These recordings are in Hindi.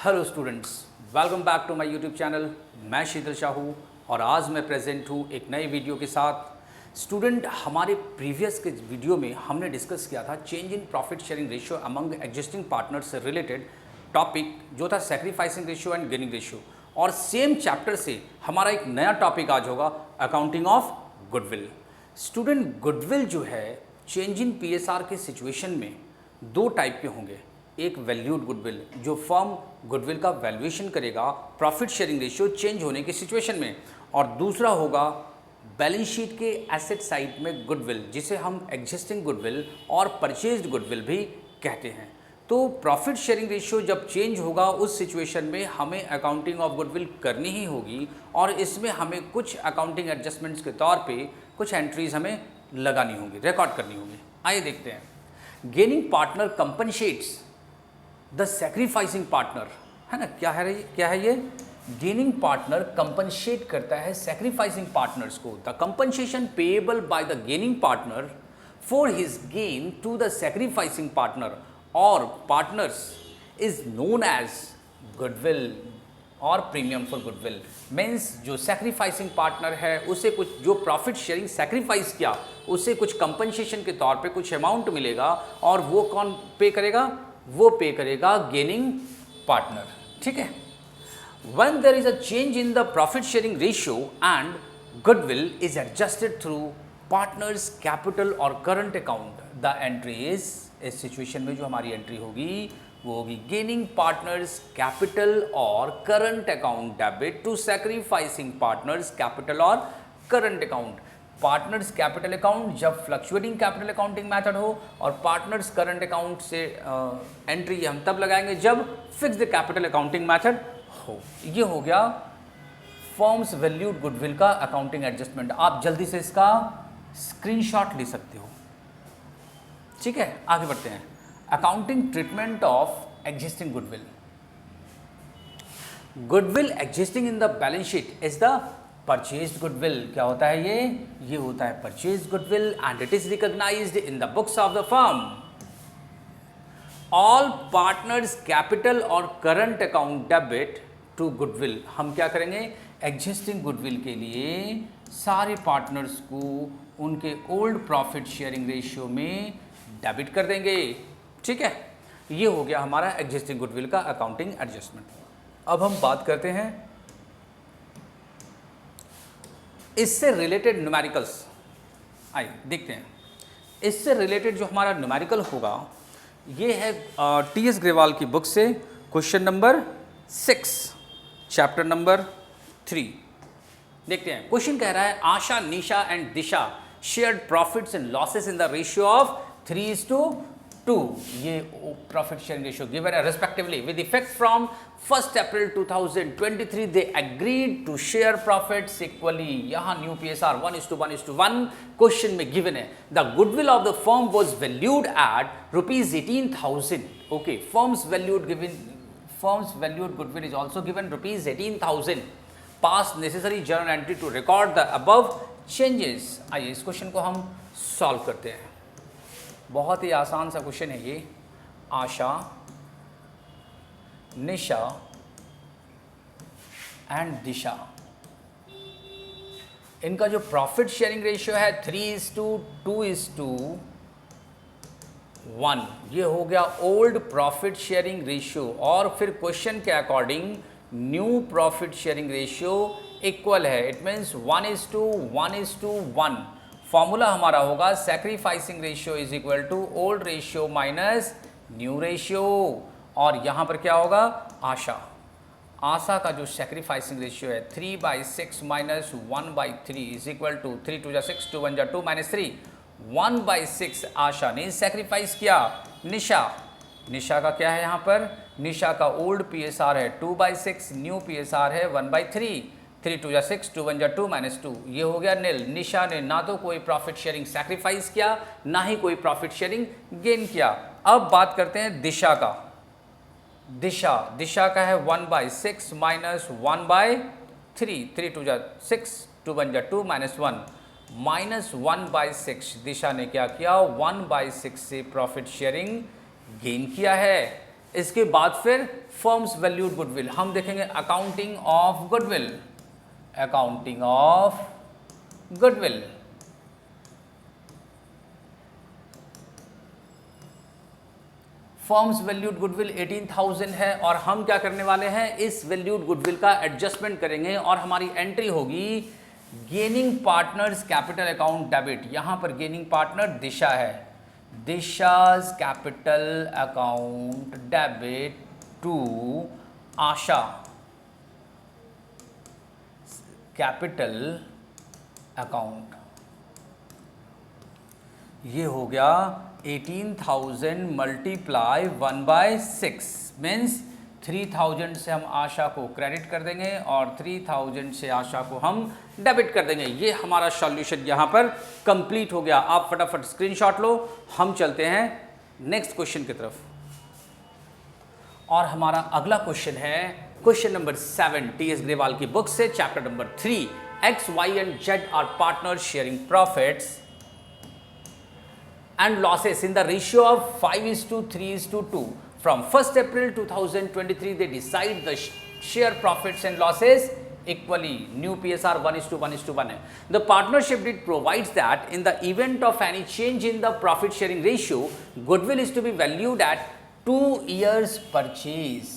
Hello students, welcome back to my YouTube channel. मैं शीतल शाहू और आज मैं प्रेजेंट हूँ एक नई वीडियो के साथ। स्टूडेंट, हमारे प्रीवियस के वीडियो में हमने डिस्कस किया था change in profit sharing ratio among existing partners से रिलेटेड टॉपिक जो था sacrificing ratio and gaining ratio. और सेम चैप्टर से हमारा एक नया टॉपिक आज होगा accounting of goodwill. Student, goodwill जो है चेंज इन पीएसआर के सिचुएशन में दो टाइप के होंगे। एक वैल्यूड गुडविल जो फर्म गुडविल का वैल्यूएशन करेगा प्रॉफिट शेयरिंग रेशियो चेंज होने की सिचुएशन में, और दूसरा होगा बैलेंस शीट के एसेट साइड में गुडविल जिसे हम एग्जिस्टिंग गुडविल और परचेज्ड गुडविल भी कहते हैं। तो प्रॉफिट शेयरिंग रेशियो जब चेंज होगा उस सिचुएशन में हमें अकाउंटिंग ऑफ गुडविल करनी ही होगी और इसमें हमें कुछ अकाउंटिंग एडजस्टमेंट्स के तौर पे कुछ एंट्रीज हमें लगानी होंगी, रिकॉर्ड करनी होंगी। आइए देखते हैं। Gaining partner compensates the sacrificing partner, है ना। क्या है ये गेनिंग पार्टनर कंपनसेट करता है सैक्रिफाइसिंग पार्टनर्स को। The compensation payable by the gaining partner for his gain to the sacrificing partner और partners is known as goodwill और प्रीमियम फॉर गुडविल। मीन्स जो सैक्रिफाइसिंग पार्टनर है उसे कुछ जो प्रॉफिट शेयरिंग सैक्रिफाइस किया उसे कुछ कंपनसेशन के तौर पे कुछ अमाउंट मिलेगा और वो कौन पे करेगा? वो पे करेगा गेनिंग पार्टनर। ठीक है। When there is a change in the profit sharing ratio and goodwill is adjusted through partners capital or current account, the entry is इस सिचुएशन में जो हमारी एंट्री होगी वो होगी गेनिंग पार्टनर्स कैपिटल और current account debit to sacrificing partners capital और current account. Partners capital account जब फ्लक्चुएटिंग कैपिटल अकाउंटिंग मेथड हो और पार्टनर्स करंट अकाउंट से एंट्री हम तब लगाएंगे जब फिक्स्ड कैपिटल अकाउंटिंग मेथड हो। ये हो गया फर्म्स वैल्यूड गुडविल का अकाउंटिंग एडजस्टमेंट। आप जल्दी से इसका स्क्रीनशॉट ले सकते हो। ठीक है, आगे बढ़ते हैं। Accounting treatment of existing goodwill. Goodwill existing in the balance sheet is the purchased goodwill. क्या होता है ये होता है purchased goodwill and it is recognised in the books of the firm. All partners capital और current account debit to goodwill. हम क्या करेंगे? एग्जिस्टिंग गुडविल के लिए सारे पार्टनर्स को उनके ओल्ड प्रॉफिट शेयरिंग रेशियो में डेबिट कर देंगे। ठीक है, ये हो गया हमारा एग्जिस्टिंग गुडविल का अकाउंटिंग एडजस्टमेंट। अब हम बात करते हैं इससे रिलेटेड न्यूमेरिकल्स। आइए देखते हैं। इससे रिलेटेड जो हमारा न्यूमेरिकल होगा ये है टी.एस. ग्रेवाल की बुक से क्वेश्चन नंबर 6 चैप्टर नंबर 3। देखते हैं। क्वेश्चन कह रहा है Asha, Nisha and Disha shared profits and losses in the ratio of 3:2। ये प्रॉफिट शेयरिंग रेशियो गिवन है respectively with effect from 1 April 2023 they agreed to share profits equally. यहाँ न्यू पीएसआर 1:1:1 क्वेश्चन में गिवन है। The goodwill of the firm was valued at ₹18,000। Okay, firm's valued goodwill is also given ₹18,000। Pass necessary journal entry to record the above changes. आइए इस क्वेश्चन को हम सॉल्व करते हैं। बहुत ही आसान सा क्वेश्चन है ये। आशा, निशा एंड दिशा, इनका जो प्रॉफिट शेयरिंग रेशियो है 3:2:1, ये हो गया ओल्ड प्रॉफिट शेयरिंग रेशियो। और फिर क्वेश्चन के according new profit sharing ratio equal है। It means 1:1:1। फॉर्मूला हमारा होगा sacrificing ratio is equal to old ratio minus new ratio. और यहाँ पर क्या होगा? आशा का जो सैक्रिफाइसिंग रेशियो है 3/6 माइनस 1/3 इज इक्वल टू 3 2 6 2 1 2 -3 1/6 आशा ने सैक्रिफाइस किया। निशा का क्या है यहाँ पर? निशा का ओल्ड पीएसआर है 2/6, न्यू पीएसआर है 1/3। 3 2 6 2 1 2 -2, ये हो गया नील। निशा ने ना तो कोई प्रॉफिट शेयरिंग सैक्रिफाइस किया ना ही कोई प्रॉफिट शेयरिंग गेन किया। अब बात करते हैं दिशा का। दिशा का है 1/6 माइनस 1/3। 3 2 6 2 1 2 -1 -1/6। दिशा ने क्या किया? 1/6 से प्रॉफिट शेयरिंग गेन किया है। इसके बाद फिर फर्म्स वैल्यूड गुडविल, हम देखेंगे accounting of goodwill, accounting of goodwill. Firms valued goodwill 18,000 है और हम क्या करने वाले हैं, इस वैल्यूड गुडविल का एडजस्टमेंट करेंगे और हमारी एंट्री होगी gaining partners capital account debit. यहां पर गेनिंग पार्टनर दिशा है, Disha's capital account debit to Asha capital account. ये हो गया 18,000 मल्टीप्लाई 1/6 मीन्स 3,000 से हम आशा को क्रेडिट कर देंगे और 3,000 से आशा को हम डेबिट कर देंगे। ये हमारा सॉल्यूशन यहाँ पर कंप्लीट हो गया। आप फटाफट स्क्रीनशॉट लो, हम चलते हैं नेक्स्ट क्वेश्चन की तरफ। और हमारा अगला क्वेश्चन है क्वेश्चन नंबर 7 टी.एस. ग्रेवाल की बुक से, chapter number 3, X, Y and Z are partners sharing profits and losses in the ratio of 5:3:2. From 1st April 2023, they decide the share profits and losses equally. New PSR 1:1:1 है। The partnership deed provides that in the event of any change in the profit sharing ratio, goodwill is to be valued at 2 years purchase.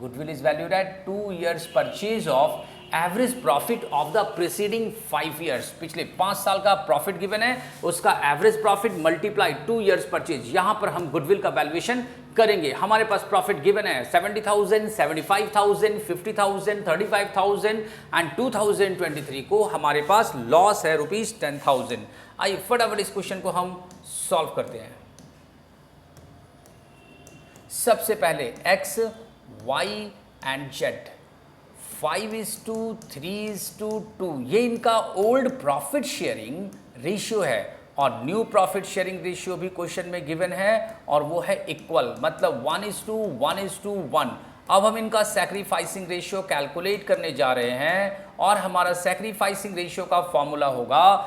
Goodwill is valued at 2 years purchase of average profit of the preceding 5 years. पिछले 5 साल का प्रॉफिट गिवन है, उसका average profit multiply 2 years purchase. यहां पर हम गुडविल का वैल्यूएशन करेंगे। हमारे पास प्रॉफिट गिवन है 70,000, 75,000, 50,000, 35,000 एंड 2023 को हमारे पास लॉस है ₹10,000। आइए फटाफट इस क्वेश्चन को हम सॉल्व करते हैं। सबसे पहले एक्स, वाई एंड जेड 5:3:2, ये इनका ओल्ड प्रॉफिट शेयरिंग रेशियो है और न्यू प्रॉफिट शेयरिंग रेशियो भी क्वेश्चन में गिवन है और वो है इक्वल, मतलब 1:1:1। अब हम इनका सैक्रिफाइसिंग रेशियो कैलकुलेट करने जा रहे हैं और हमारा सैक्रिफाइसिंग रेशियो का फॉर्मूला होगा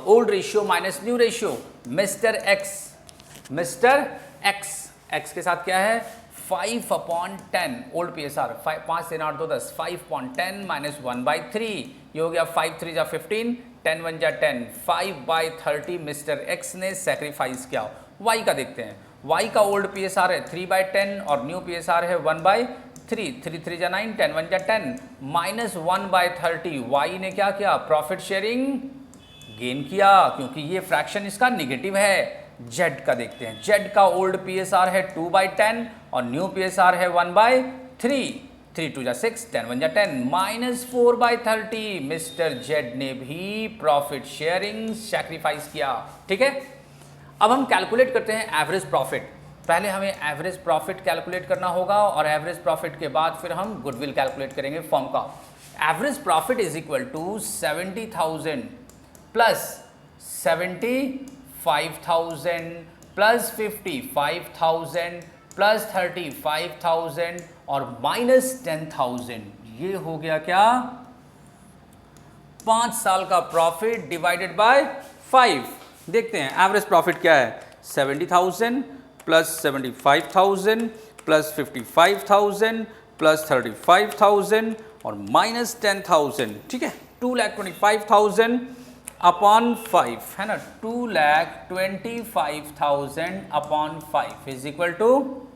old ratio minus new ratio. Mister x के साथ क्या है 5/10 ओल्ड PSR 5 से 8 2 10 5/10 माइनस 1/3, ये हो गया 5 3 जा 15, 10 1 जा 10, 5/30 मिस्टर एक्स ने सेक्रीफाइस किया। वाई का देखते हैं, वाई का ओल्ड PSR है 3/10 और न्यू PSR है 1/3, 3 3 जा 9, 10 1 जा 10 माइनस 1/30। वाई ने क्या किया, प्रॉफिट शेयरिंग गेन किया क्योंकि ये फ्रैक्शन इसका निगेटिव है। जेड का देखते हैं, जेड का ओल्ड PSR है 2/10 और न्यू PSR है 1/3, 3 2 जा 6, 10 1 जा 10 माइनस 4/30। मिस्टर जेड ने भी प्रॉफिट शेयरिंग सैक्रिफाइस किया। ठीक है, अब हम कैलकुलेट करते हैं एवरेज प्रॉफिट। पहले हमें एवरेज प्रॉफिट कैलकुलेट करना होगा और एवरेज प्रॉफिट के बाद फिर हम गुडविल कैलकुलेट करेंगे फर्म का। Average profit is equal to 70,000 plus 75,000 plus 55,000 plus 35,000 और माइनस 10,000। ये हो गया क्या, 5 साल का प्रॉफिट डिवाइडेड बाय 5। देखते हैं एवरेज प्रॉफिट क्या है, 70,000 प्लस 75,000 प्लस 55,000 प्लस 35,000 और माइनस 10,000। ठीक है, 2,25,000 अपॉन 5 है ना, 2,25,000 अपॉन 5 इज इक्वल टू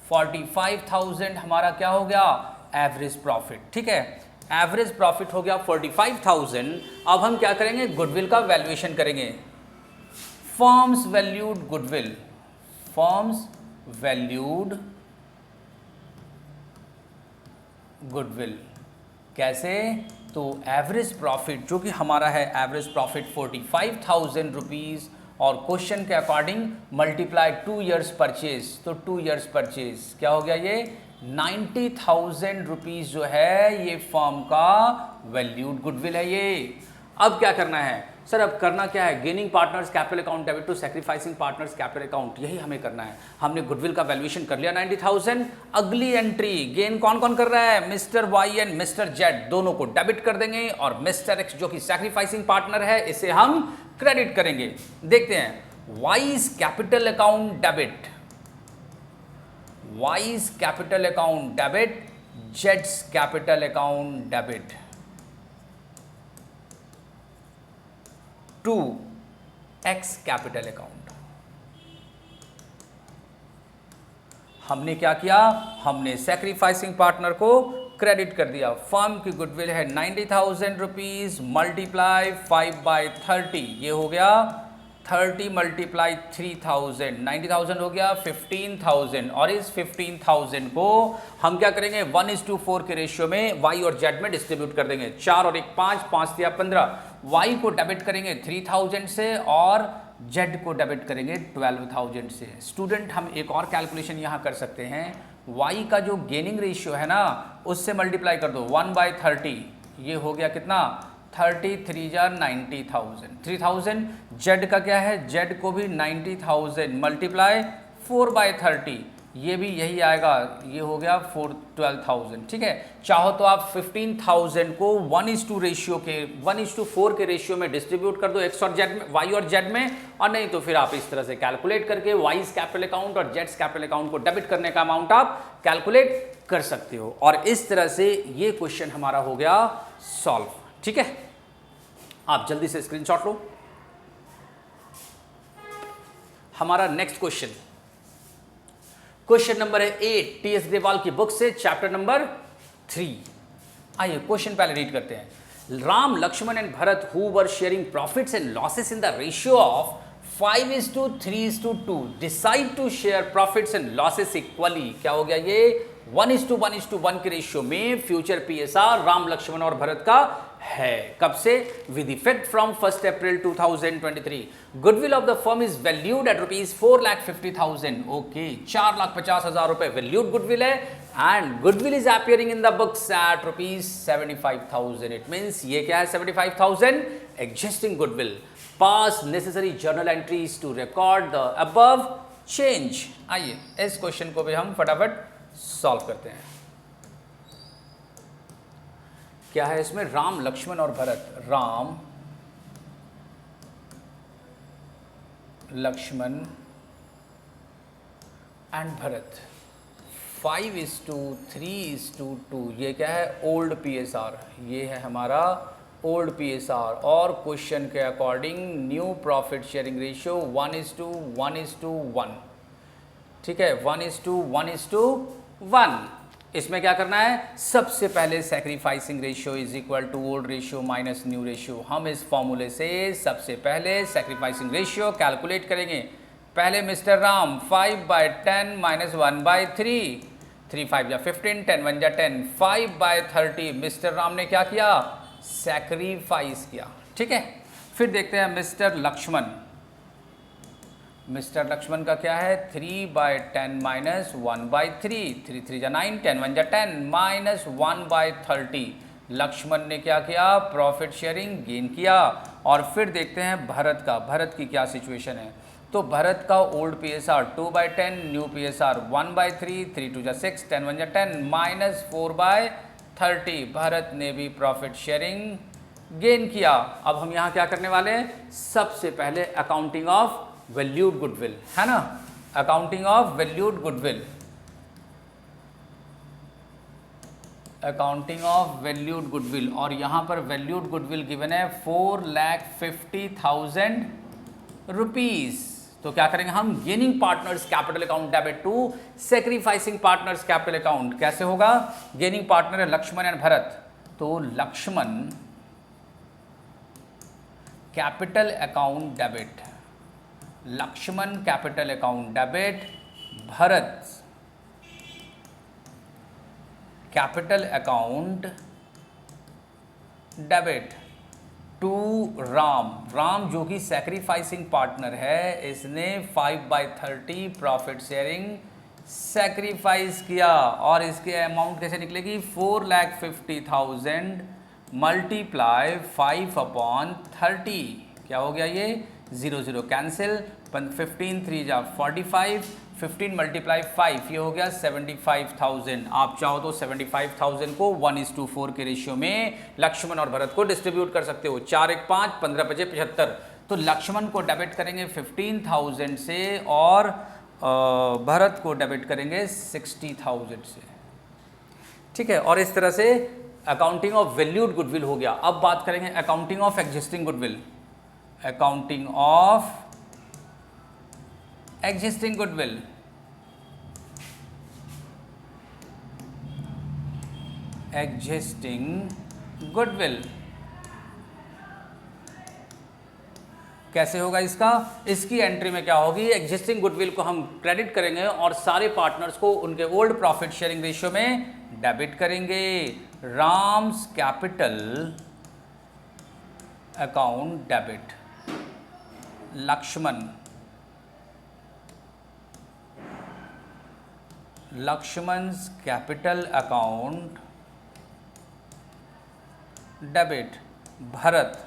45,000। हमारा क्या हो गया, एवरेज प्रॉफिट। ठीक है, एवरेज प्रॉफिट हो गया 45,000। अब हम क्या करेंगे, गुडविल का वैल्यूएशन करेंगे। Firms valued goodwill, firms valued goodwill कैसे, तो एवरेज प्रॉफिट जो कि हमारा है एवरेज प्रॉफिट 45,000 रुपीज़ और क्वेश्चन के अकॉर्डिंग मल्टीप्लाई 2 ईयर्स परचेज, तो 2 ईयर्स परचेज क्या हो गया, ये 90,000 रुपीज़ जो है ये फर्म का वैल्यूड गुडविल है ये। अब क्या करना है सर, अब करना क्या है, gaining partners capital account debit to sacrificing partners capital account, यही हमें करना है। हमने गुडविल का वैल्यूएशन कर लिया 90,000। अगली एंट्री गेन कौन कौन कर रहा है, mister Y and mister Z दोनों को डेबिट कर देंगे और मिस्टर एक्स जो कि सैक्रिफाइसिंग पार्टनर है इसे हम क्रेडिट करेंगे। देखते हैं, Y is capital account debit, Y's capital account debit, जेड्स capital account debit to X capital account. हमने क्या किया, हमने सैक्रिफाइसिंग पार्टनर को क्रेडिट कर दिया। फर्म की गुडविल है 90,000 रुपीज मल्टीप्लाई 5/30, ये हो गया 30 मल्टीप्लाई 3000, 90,000 हो गया 15,000। और इस 15,000 को हम क्या करेंगे, 1:4 के रेशियो में वाई और जेड में डिस्ट्रीब्यूट कर देंगे। 4 और 1 5, 5 या 15। वाई को डेबिट करेंगे 3000 से और जेड को डेबिट करेंगे 12,000 से। स्टूडेंट हम एक और कैलकुलेशन यहाँ कर सकते हैं, वाई का जो गेनिंग रेशियो है ना उससे मल्टीप्लाई कर दो 1/30, ये हो गया कितना 33 जार 90,000, 3000। जेड का क्या है, जेड को भी 90,000 मल्टीप्लाई 4/30, ये भी यही आएगा, ये हो गया 12,000। ठीक है, चाहो तो आप 15,000 को 1:4 के रेशियो में डिस्ट्रीब्यूट कर दो एक्स और जेड में, वाई और जेड में, और नहीं तो फिर आप इस तरह से कैलकुलेट करके वाईज कैपिटल अकाउंट और जेड्स कैपिटल अकाउंट को डेबिट करने का अमाउंट आप कैलकुलेट कर सकते हो। और इस तरह से ये क्वेश्चन हमारा हो गया सॉल्व। ठीक है, आप जल्दी से स्क्रीनशॉट लो। हमारा नेक्स्ट क्वेश्चन नंबर है 8 टी एस ग्रेवाल की बुक से, चैप्टर नंबर 3। आइए क्वेश्चन पहले रीड करते हैं। Ram, Lakshman and Bharat who were sharing profits and losses in the ratio of 5:3:2 decide to share profits and losses equally. क्या हो गया, ये 1:1 के रेशियो में फ्यूचर पीएसआर राम, लक्ष्मण और भरत का है। कब से, with effect from 1 April 2023। Goodwill of the firm is valued at ₹4,50,000। Okay, 4,50,000 रुपए वैल्यूड गुडविल है and goodwill is appearing in the books at ₹75,000। It means ये क्या है 75,000 existing goodwill. Pass necessary journal entries to record the above change. आइए इस क्वेश्चन को भी हम फटाफट सॉल्व करते हैं। क्या है इसमें, राम, लक्ष्मण और भरत। राम, लक्ष्मण एंड भरत 5:3:2। ये क्या है, ओल्ड पीएसआर, ये है हमारा ओल्ड पीएसआर। और क्वेश्चन के according new profit sharing ratio 1:1:1। ठीक है, 1:1:1। इसमें क्या करना है, सबसे पहले sacrificing ratio is equal to old ratio minus new ratio. हम इस फॉर्मूले से सबसे पहले सैक्रिफाइसिंग रेशियो कैलकुलेट करेंगे। पहले मिस्टर राम 5/10 माइनस 1/3, 3 5 या 15, 10 1 या 10, 5/30। मिस्टर राम ने क्या किया, सैक्रिफाइस किया। ठीक है, फिर देखते हैं मिस्टर लक्ष्मण। मिस्टर लक्ष्मण का क्या है, 3/10 माइनस 1/3, 3 3 या 9, 10 1 या 10 माइनस 1/30। लक्ष्मण ने क्या किया, प्रॉफिट शेयरिंग गेन किया। और फिर देखते हैं भरत का, भरत की क्या सिचुएशन है। तो भरत का ओल्ड पीएसआर 2/10, न्यू पीएसआर 1/3, 3 2 या 6, 10 1 या 10 माइनस 4/30। भरत ने भी प्रॉफिट शेयरिंग गेन किया। अब हम यहाँ क्या करने वाले हैं, सबसे पहले अकाउंटिंग ऑफ वैल्यूड गुडविल, है ना, accounting of valued goodwill, accounting of valued goodwill. और यहाँ पर वैल्यूड गुडविल गिवन है 4,50,000 रुपीज। तो क्या करेंगे हम, gaining partners capital account debit to sacrificing partners capital account. कैसे होगा, गेनिंग पार्टनर है लक्ष्मण एंड भरत, तो Lakshman capital account debit, Lakshman capital account debit, Bharat capital account debit to Ram. Ram जो कि सैक्रिफाइसिंग पार्टनर है, इसने 5/30 प्रॉफिट शेयरिंग सैक्रिफाइस किया। और इसके अमाउंट कैसे निकलेगी, 4,50,000 मल्टीप्लाई 5/30। क्या हो गया ये, 0 0 कैंसिल, 15 3 जा 45, 15 मल्टीप्लाई 5, ये हो गया 75,000। आप चाहो तो 75,000 को 1:4 के रेशियो में लक्ष्मण और भरत को डिस्ट्रीब्यूट कर सकते हो। 4 1 5, 15 5 75। तो लक्ष्मण को डेबिट करेंगे 15,000 से और भरत को डेबिट करेंगे 60,000 से, ठीक है। और इस तरह से अकाउंटिंग ऑफ वैल्यूड गुडविल हो गया। अब बात करेंगे accounting of existing goodwill. Accounting of existing goodwill, existing goodwill कैसे होगा इसका? इसकी एंट्री में क्या होगी? एग्जिस्टिंग गुडविल को हम क्रेडिट करेंगे और सारे पार्टनर्स को उनके ओल्ड प्रॉफिट शेयरिंग रेशियो में डेबिट करेंगे। Ram's capital account debit, Laxman's capital account debit, Bharat's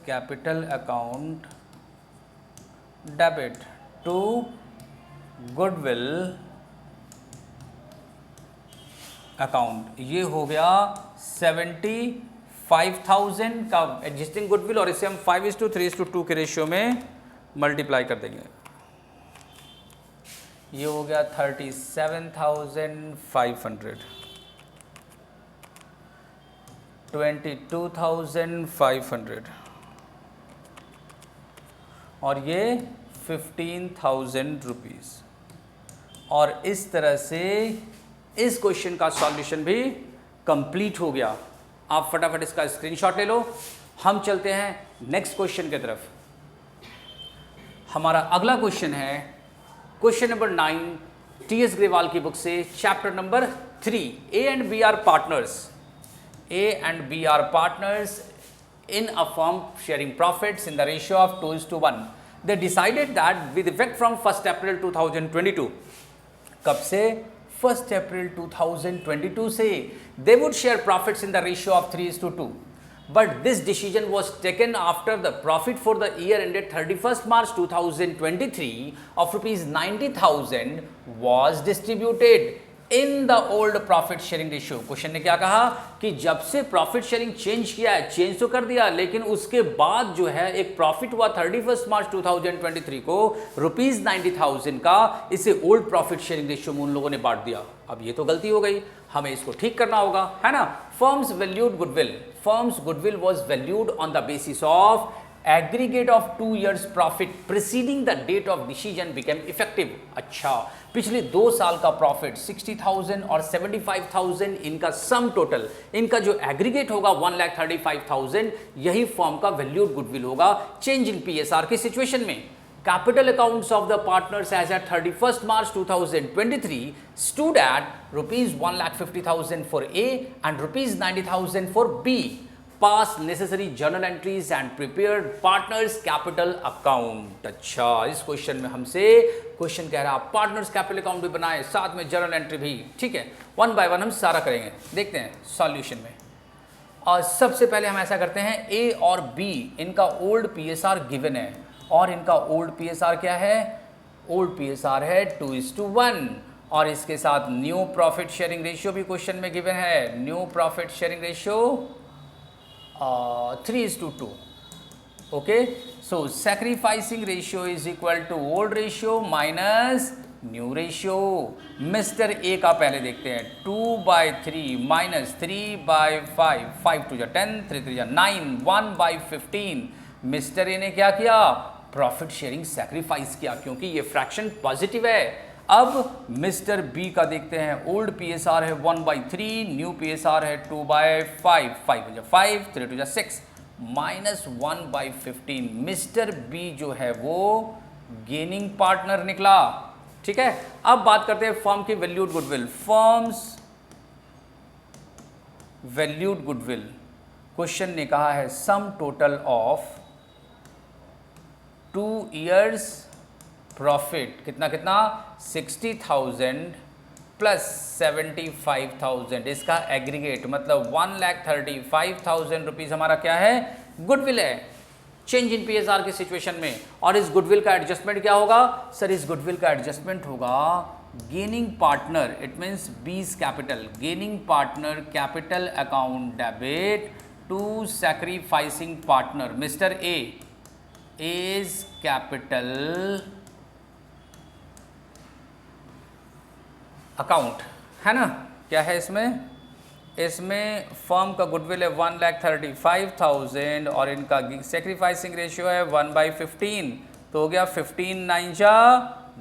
capital account debit to goodwill account. ये हो गया 75,000 का एग्जिस्टिंग गुडविल और इसे हम 5:3:2 के रेशियो में मल्टीप्लाई कर देंगे। ये हो गया 37,500, 22,500 और ये 15,000 रुपीज़। और इस तरह से इस क्वेश्चन का सॉल्यूशन भी कंप्लीट हो गया। आप फटाफट इसका स्क्रीनशॉट ले लो। हम चलते हैं नेक्स्ट क्वेश्चन की तरफ। हमारा अगला क्वेश्चन है क्वेश्चन नंबर 9 टी.एस. ग्रेवाल की बुक से, chapter number 3। A and B are partners. A and B are partners in a firm sharing profits in the ratio of 2:1. They decided that with effect from 1st April 2022, कब से? 1st April 2022 से they would share profits in the ratio of 3:2. But this decision was taken after the profit for the year ended 31st March 2023 of rupees 90,000 was distributed in the old profit sharing ratio. Question ने क्या कहा कि जब से प्रॉफिट शेयरिंग चेंज किया है, चेंज तो कर दिया, लेकिन उसके बाद जो है एक प्रॉफिट हुआ 31 मार्च 2023 को रुपीज 90,000 का, इसे ओल्ड प्रॉफिट शेयरिंग रेशियो में उन लोगों ने बांट दिया। अब ये तो गलती हो गई, हमें इसको ठीक करना होगा, है ना। Firm's valued goodwill, firm's goodwill was valued on the basis of aggregate of 2 years profit preceding the date of decision became effective. अच्छा, पिछले 2 साल का प्रॉफिट 60,000 और 75,000, इनका सम टोटल, इनका जो एग्रीगेट होगा 1,35,000, यही फर्म का वैल्यूड गुडविल होगा चेंज इन पीएसआर की सिचुएशन में। Capital accounts of the partners as at 31st March 2023 stood at rupees 1,50,000 for A and rupees 90,000 for B. Pass necessary journal entries and prepared partners capital account. अच्छा, इस क्वेश्चन में हमसे क्वेश्चन कह रहा है पार्टनर्स कैपिटल अकाउंट भी बनाए, साथ में जर्नल एंट्री भी, ठीक है। 1 by 1 हम सारा करेंगे, देखते हैं सॉल्यूशन में। और सबसे पहले हम ऐसा करते हैं, A और B इनका ओल्ड PSR गिवन है और इनका ओल्ड PSR क्या है? ओल्ड PSR है 2:1 और इसके साथ न्यू प्रॉफिट शेयरिंग रेशियो भी क्वेश्चन में गिवन है। New profit sharing ratio 3:2। Okay, so sacrificing ratio is equal to old ratio minus new ratio. Mister A का पहले देखते हैं, 2/3 माइनस 3/5, 5 2 10, 3 3 9, 1/15। मिस्टर ए ने क्या किया? प्रॉफिट शेयरिंग सैक्रिफाइस किया, क्योंकि ये फ्रैक्शन पॉजिटिव है। अब मिस्टर बी का देखते हैं, ओल्ड पीएसआर है 1/3, न्यू पीएसआर है 2/5, 5 5, 3 2 6, माइनस 1/15। मिस्टर बी जो है वो गेनिंग पार्टनर निकला, ठीक है। अब बात करते हैं फर्म की valued goodwill. Firms valued goodwill, question ने कहा है sum total of 2 years profit, कितना कितना? 60,000 प्लस 75,000, इसका एग्रीगेट मतलब 1,35,000 रुपीज़ हमारा क्या है? गुडविल है चेंज इन पीएसआर की सिचुएशन में। और इस गुडविल का एडजस्टमेंट क्या होगा? सर, इस गुडविल का एडजस्टमेंट होगा gaining partner, it means B's capital, gaining partner capital account debit to sacrificing partner mister A. A's capital account, है ना। क्या है इसमें, इसमें फर्म का गुडविल है 1,35,000 और इनका सेक्रीफाइसिंग रेशियो है 1/15, तो हो गया 15 9 जा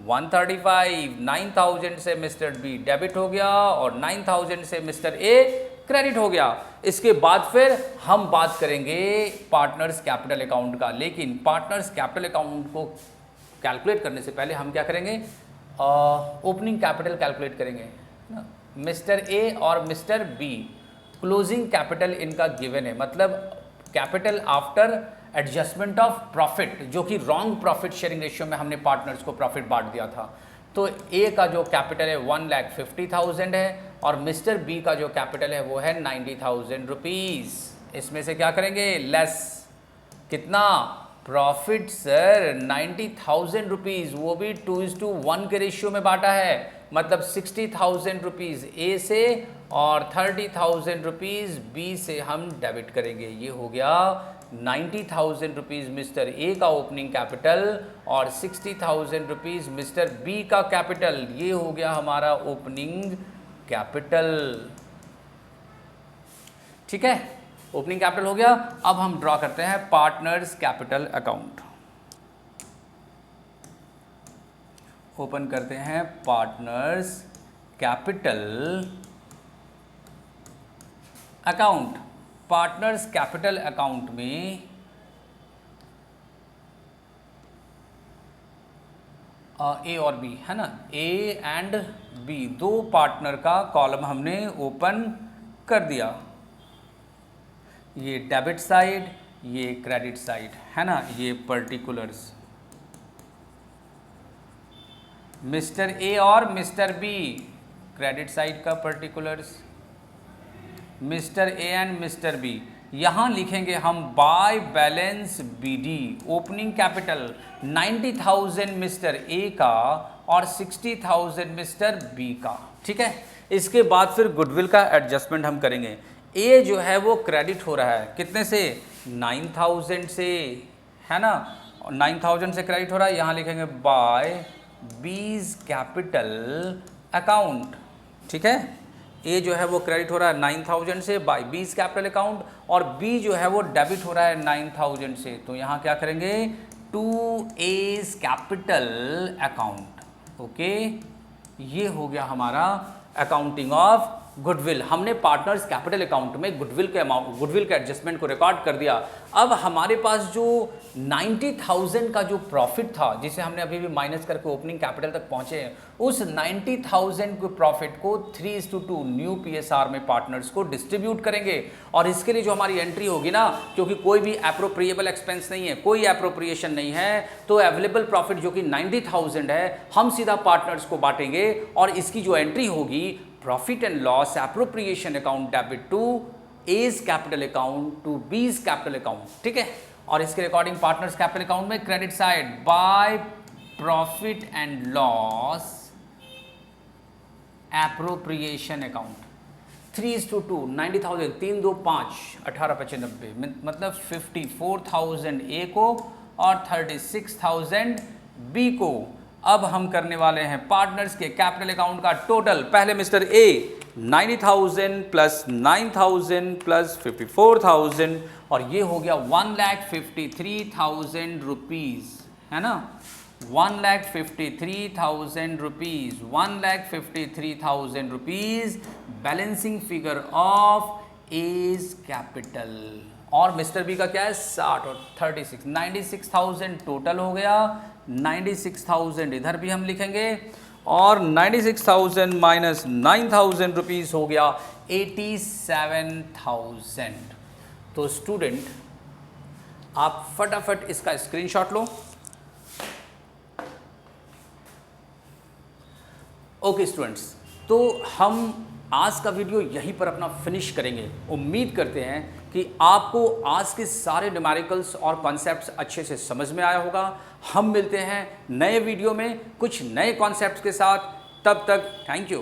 135। 9,000 से मिस्टर बी डेबिट हो गया और 9,000 से मिस्टर ए क्रेडिट हो गया। इसके बाद फिर हम बात करेंगे पार्टनर्स कैपिटल अकाउंट का, लेकिन पार्टनर्स कैपिटल अकाउंट को कैलकुलेट करने से पहले हम क्या करेंगे, ओपनिंग कैपिटल कैलकुलेट करेंगे ना। मिस्टर ए और मिस्टर बी क्लोजिंग कैपिटल इनका गिवन है, मतलब capital after adjustment of profit, जो कि रॉन्ग प्रॉफिट शेयरिंग रेशियो में हमने पार्टनर्स को प्रॉफिट बांट दिया था। तो ए का जो कैपिटल है 1,50,000 है और मिस्टर बी का जो कैपिटल है वो है 90,000 रुपीज़। इसमें से क्या करेंगे, लेस कितना प्रॉफिट सर 90,000 रुपीज़, वो भी 2:1 के रेशियो में बांटा है, मतलब 60,000 रुपीज़ ए से और 30,000 रुपीज़ बी से हम डेबिट करेंगे। ये हो गया 90,000 रुपीज़ मिस्टर ए का ओपनिंग कैपिटल और 60,000 रुपीज़ मिस्टर बी का कैपिटल। ये हो गया हमारा ओपनिंग कैपिटल, ठीक है। ओपनिंग कैपिटल हो गया। अब हम ड्रॉ करते हैं पार्टनर्स कैपिटल अकाउंट। ओपन करते हैं partners capital account. Partners capital account में ए और बी है ना, ए एंड बी दो पार्टनर का कॉलम हमने ओपन कर दिया। ये डेबिट साइड, ये क्रेडिट साइड है ना, ये पर्टिकुलर्स मिस्टर ए और मिस्टर बी क्रेडिट साइड का particulars, mister A and mister B. यहाँ लिखेंगे हम by balance BD opening capital 90,000 mister A का और 60,000 मिस्टर बी का, ठीक है। इसके बाद फिर गुडविल का एडजस्टमेंट हम करेंगे। ए जो है वो क्रेडिट हो रहा है कितने से, 9,000 से, है ना, 9,000 से क्रेडिट हो रहा है। यहाँ लिखेंगे बाय बीज कैपिटल अकाउंट, ठीक है। ए जो है वो क्रेडिट हो रहा है 9,000 से बाय बीज कैपिटल अकाउंट और बी जो है वो डेबिट हो रहा है 9,000 से। तो यहाँ क्या करेंगे, to A's capital account, okay. ये हो गया हमारा अकाउंटिंग ऑफ गुडविल। हमने पार्टनर्स कैपिटल अकाउंट में गुडविल के अमाउंट, गुडविल के एडजस्टमेंट को रिकॉर्ड कर दिया। अब हमारे पास जो 90,000 का जो प्रॉफिट था, जिसे हमने अभी भी माइनस करके ओपनिंग कैपिटल तक पहुंचे हैं, उस 90,000 के प्रॉफिट को 3:2 न्यू पीएसआर में पार्टनर्स को डिस्ट्रीब्यूट करेंगे। और इसके लिए जो हमारी एंट्री होगी ना, क्योंकि कोई भी एप्रोप्रिएबल एक्सपेंस नहीं है, कोई एप्रोप्रिएशन नहीं है, तो अवेलेबल प्रॉफिट जो कि 90,000 है, हम सीधा पार्टनर्स को बांटेंगे और इसकी जो एंट्री होगी, profit and loss appropriation account debit to A's capital account to B's capital account, ठीक है। और इसके अकॉर्डिंग पार्टनर्स कैपिटल अकाउंट में credit side by profit and loss appropriation account 3:2 90,000 3 2 5 18/95 मतलब 54,000 ए को और 36,000 बी को। अब हम करने वाले हैं पार्टनर्स के कैपिटल अकाउंट का टोटल। पहले मिस्टर ए 90,000 प्लस 9,000 प्लस 54,000 और ये हो गया 1,53,000 रुपीज़, है ना, 1,53,000 rupees, 1,53,000 rupees balancing figure of A's capital. और मिस्टर बी का क्या है 60 और 36 96,000 टोटल हो गया। 96,000 इधर भी हम लिखेंगे और 96,000 माइनस 9,000 रुपीज़ हो गया 87,000। तो स्टूडेंट आप फटाफट इसका स्क्रीनशॉट लो। ओके स्टूडेंट्स, तो हम आज का वीडियो यहीं पर अपना फिनिश करेंगे। उम्मीद करते हैं कि आपको आज के सारे न्यूमेरिकल्स और कॉन्सेप्ट्स अच्छे से समझ में आया होगा। हम मिलते हैं नए वीडियो में कुछ नए कॉन्सेप्ट्स के साथ, तब तक थैंक यू।